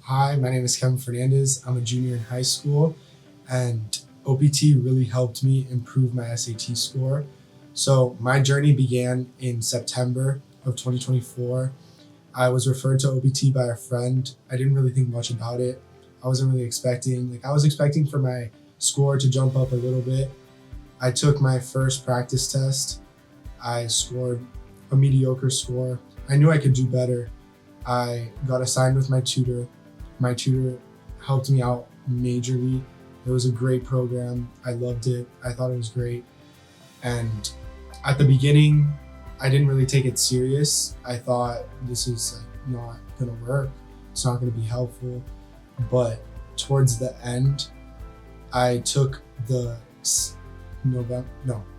Hi, my name is Kevin Fernandez. I'm a junior in high school, and OPT really helped me improve my SAT score. So my journey began in September of 2024. I was referred to OPT by a friend. I didn't really think much about it. I wasn't really expecting, I was expecting for my score to jump up a little bit. I took my first practice test. I scored a mediocre score. I knew I could do better. I got assigned with my tutor. My tutor helped me out majorly. It was a great program. I loved it. I thought it was great. And at the beginning, I didn't really take it serious. I thought this is not gonna work. It's not gonna be helpful. But towards the end, I took the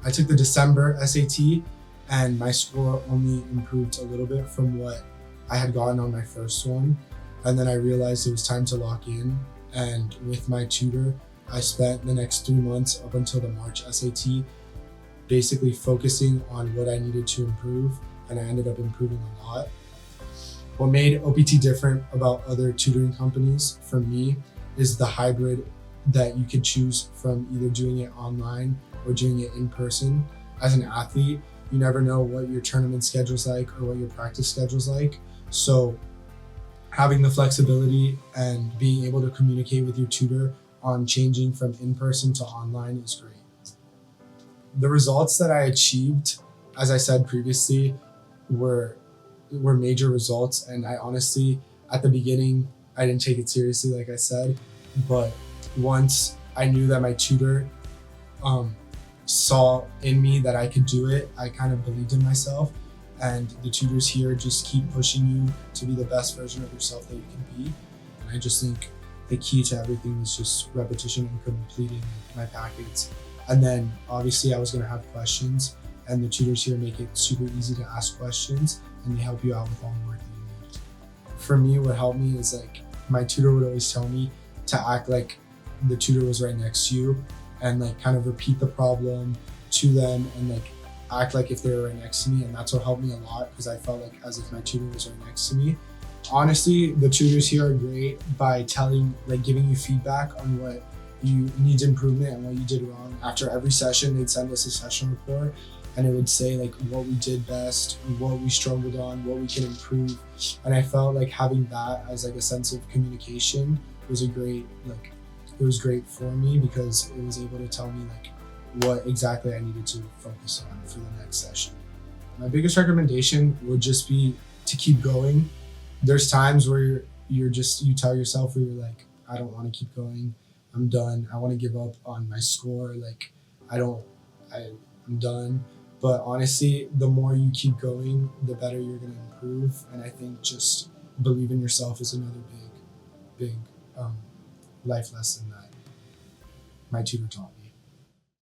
I took the December SAT, and my score only improved a little bit from what I had gotten on my first one. And then I realized it was time to lock in. And with my tutor, I spent the next 3 months up until the March SAT basically focusing on what I needed to improve, and I ended up improving a lot. What made OPT different about other tutoring companies for me is the hybrid that you could choose from either doing it online or doing it in person. As an athlete, you never know what your tournament schedule's like or what your practice schedule's like. So having the flexibility and being able to communicate with your tutor on changing from in-person to online is great. The results that I achieved, as I said previously, were major results, and I honestly, at the beginning, I didn't take it seriously, like I said, but once I knew that my tutor saw in me that I could do it, I kind of believed in myself. And the tutors here just keep pushing you to be the best version of yourself that you can be. And I just think the key to everything is just repetition and completing my packets. And then obviously I was gonna have questions, and the tutors here make it super easy to ask questions, and they help you out with all the work that you need. For me, what helped me is my tutor would always tell me to act like the tutor was right next to you, and kind of repeat the problem to them, and act like if they were right next to me. And that's what helped me a lot, because I felt as if my tutor was right next to me. Honestly, the tutors here are great by giving you feedback on what you need improvement and what you did wrong. After every session, they'd send us a session report, and it would say what we did best, what we struggled on, what we can improve. And I felt like having that as a sense of communication was it was great for me, because it was able to tell me what exactly I needed to focus on for the next session. My biggest recommendation would just be to keep going. There's times where you tell yourself where you're I don't want to keep going. I'm done. I want to give up on my score. I'm done. But honestly, the more you keep going, the better you're going to improve. And I think just believe in yourself is another big life lesson that my tutor taught me.